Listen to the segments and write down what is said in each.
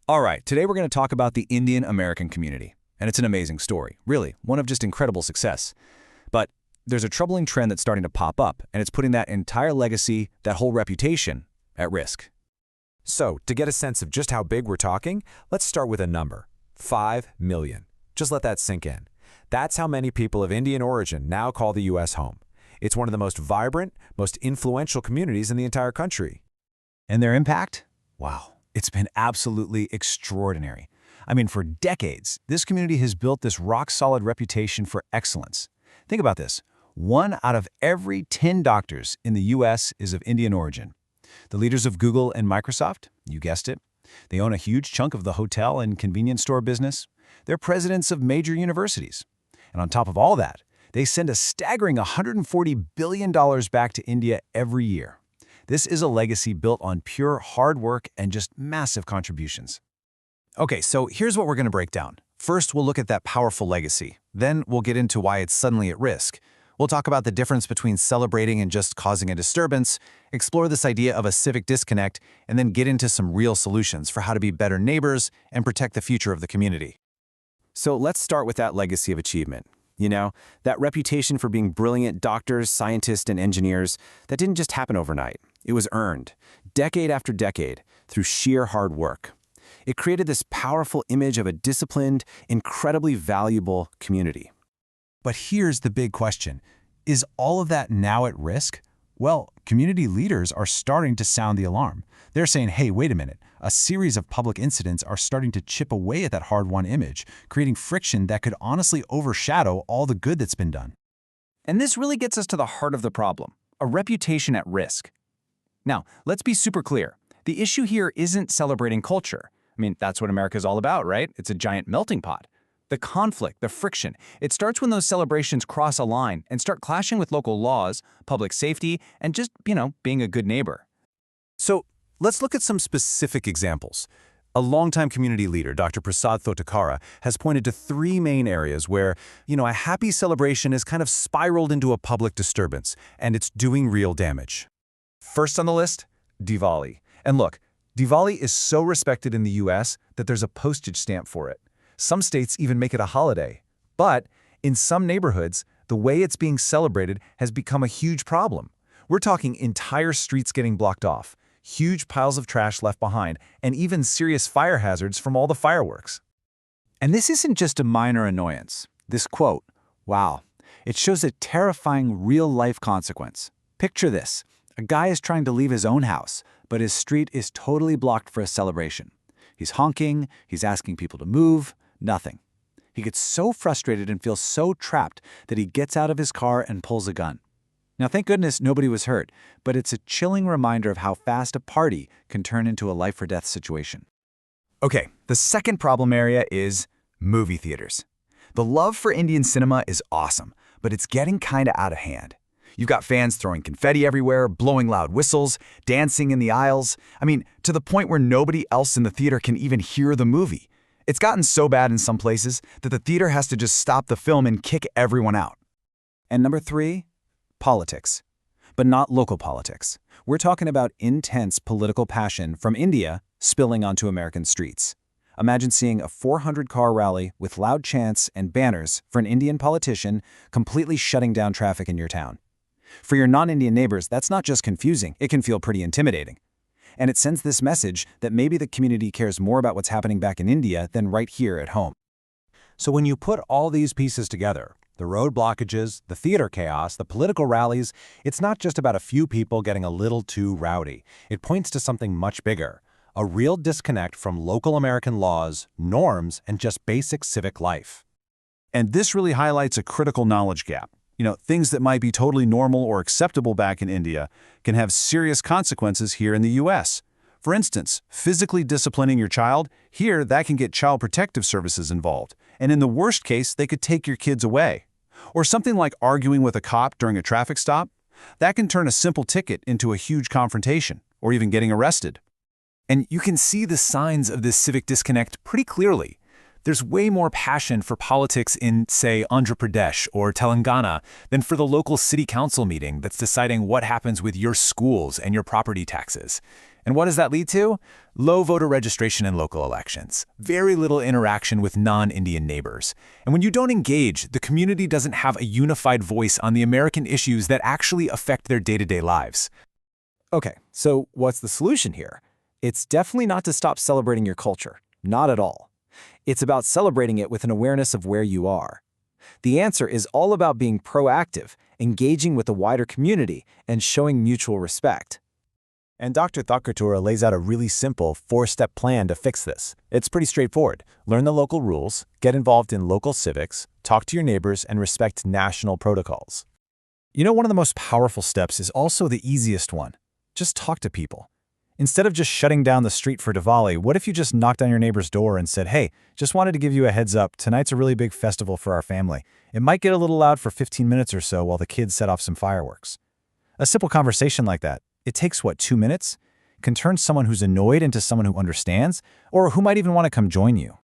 All right, today we're going to talk about the Indian American community. And it's an amazing story, really, one of just incredible success. But there's a troubling trend that's starting to pop up, and it's putting that entire legacy, that whole reputation, at risk. So, to get a sense of just how big we're talking, let's start with a number: 5 million. Just let that sink in. That's how many people of Indian origin now call the U.S. home. It's one of the most vibrant, most influential communities in the entire country. And their impact? Wow, it's been absolutely extraordinary. I mean, for decades, this community has built this rock-solid reputation for excellence. Think about this. 1 out of every 10 doctors in the U.S. is of Indian origin. The leaders of Google and Microsoft, you guessed it, they own a huge chunk of the hotel and convenience store business. They're presidents of major universities. And on top of all that, they send a staggering $140 billion back to India every year. This is a legacy built on pure hard work and just massive contributions. Okay, so here's what we're going to break down. First, we'll look at that powerful legacy. Then we'll get into why it's suddenly at risk. We'll talk about the difference between celebrating and just causing a disturbance, explore this idea of a civic disconnect, and then get into some real solutions for how to be better neighbors and protect the future of the community. So let's start with that legacy of achievement. You know, that reputation for being brilliant doctors, scientists, and engineers, that didn't just happen overnight. It was earned, decade after decade, through sheer hard work. It created this powerful image of a disciplined, incredibly valuable community. But here's the big question. Is all of that now at risk? Well, community leaders are starting to sound the alarm. They're saying, hey, wait a minute. A series of public incidents are starting to chip away at that hard-won image, creating friction that could honestly overshadow all the good that's been done. And this really gets us to the heart of the problem, a reputation at risk. Now, let's be super clear. The issue here isn't celebrating culture. I mean, that's what America's all about, right? It's a giant melting pot. The conflict, the friction, it starts when those celebrations cross a line and start clashing with local laws, public safety, and just, being a good neighbor. So let's look at some specific examples. A longtime community leader, Dr. Prasad Thotakara, has pointed to 3 main areas where, a happy celebration is kind of spiraled into a public disturbance, and it's doing real damage. First on the list, Diwali. And look, Diwali is so respected in the US that there's a postage stamp for it. Some states even make it a holiday. But in some neighborhoods, the way it's being celebrated has become a huge problem. We're talking entire streets getting blocked off, huge piles of trash left behind, and even serious fire hazards from all the fireworks. And this isn't just a minor annoyance. This quote, wow, it shows a terrifying real-life consequence. Picture this. A guy is trying to leave his own house, but his street is totally blocked for a celebration. He's honking, he's asking people to move, nothing. He gets so frustrated and feels so trapped that he gets out of his car and pulls a gun. Now, thank goodness nobody was hurt, but it's a chilling reminder of how fast a party can turn into a life-or-death situation. Okay, the second problem area is movie theaters. The love for Indian cinema is awesome, but it's getting kind of out of hand. You've got fans throwing confetti everywhere, blowing loud whistles, dancing in the aisles. I mean, to the point where nobody else in the theater can even hear the movie. It's gotten so bad in some places that the theater has to just stop the film and kick everyone out. And number 3, politics. But not local politics. We're talking about intense political passion from India spilling onto American streets. Imagine seeing a 400-car rally with loud chants and banners for an Indian politician completely shutting down traffic in your town. For your non-Indian neighbors, that's not just confusing, it can feel pretty intimidating. And it sends this message that maybe the community cares more about what's happening back in India than right here at home. So when you put all these pieces together, the road blockages, the theater chaos, the political rallies, it's not just about a few people getting a little too rowdy. It points to something much bigger, a real disconnect from local American laws, norms, and just basic civic life. And this really highlights a critical knowledge gap. Things that might be totally normal or acceptable back in India can have serious consequences here in the US. For instance, physically disciplining your child, here that can get Child Protective Services involved, and in the worst case, they could take your kids away. Or something like arguing with a cop during a traffic stop, that can turn a simple ticket into a huge confrontation, or even getting arrested. And you can see the signs of this civic disconnect pretty clearly. There's way more passion for politics in, say, Andhra Pradesh or Telangana than for the local city council meeting that's deciding what happens with your schools and your property taxes. And what does that lead to? Low voter registration in local elections. Very little interaction with non-Indian neighbors. And when you don't engage, the community doesn't have a unified voice on the American issues that actually affect their day-to-day lives. Okay, so what's the solution here? It's definitely not to stop celebrating your culture. Not at all. It's about celebrating it with an awareness of where you are. The answer is all about being proactive, engaging with the wider community, and showing mutual respect. And Dr. Thakurtura lays out a really simple 4-step plan to fix this. It's pretty straightforward. Learn the local rules, get involved in local civics, talk to your neighbors, and respect national protocols. You know, one of the most powerful steps is also the easiest one. Just talk to people. Instead of just shutting down the street for Diwali, what if you just knocked on your neighbor's door and said, "Hey, just wanted to give you a heads up, tonight's a really big festival for our family. It might get a little loud for 15 minutes or so while the kids set off some fireworks." A simple conversation like that, it takes, 2 minutes? Can turn someone who's annoyed into someone who understands, or who might even want to come join you.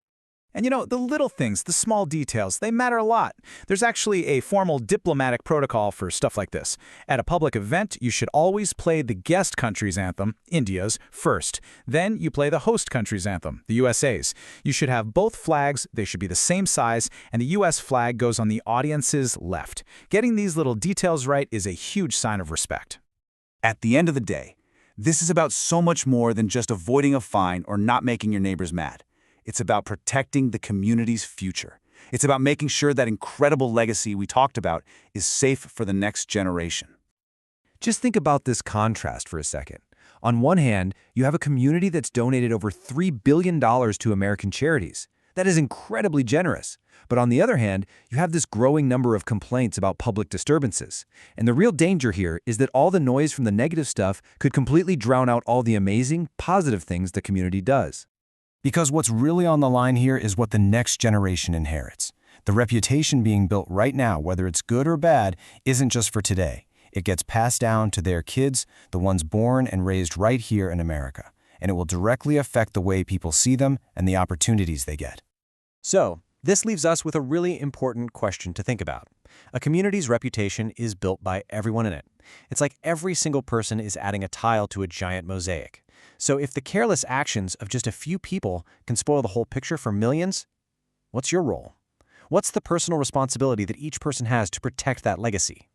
And you know, the little things, the small details, they matter a lot. There's actually a formal diplomatic protocol for stuff like this. At a public event, you should always play the guest country's anthem, India's, first. Then you play the host country's anthem, the USA's. You should have both flags, they should be the same size, and the US flag goes on the audience's left. Getting these little details right is a huge sign of respect. At the end of the day, this is about so much more than just avoiding a fine or not making your neighbors mad. It's about protecting the community's future. It's about making sure that incredible legacy we talked about is safe for the next generation. Just think about this contrast for a second. On one hand, you have a community that's donated over $3 billion to American charities. That is incredibly generous. But on the other hand, you have this growing number of complaints about public disturbances. And the real danger here is that all the noise from the negative stuff could completely drown out all the amazing, positive things the community does. Because what's really on the line here is what the next generation inherits. The reputation being built right now, whether it's good or bad, isn't just for today. It gets passed down to their kids, the ones born and raised right here in America. And it will directly affect the way people see them and the opportunities they get. So, this leaves us with a really important question to think about. A community's reputation is built by everyone in it. It's like every single person is adding a tile to a giant mosaic. So if the careless actions of just a few people can spoil the whole picture for millions, what's your role? What's the personal responsibility that each person has to protect that legacy?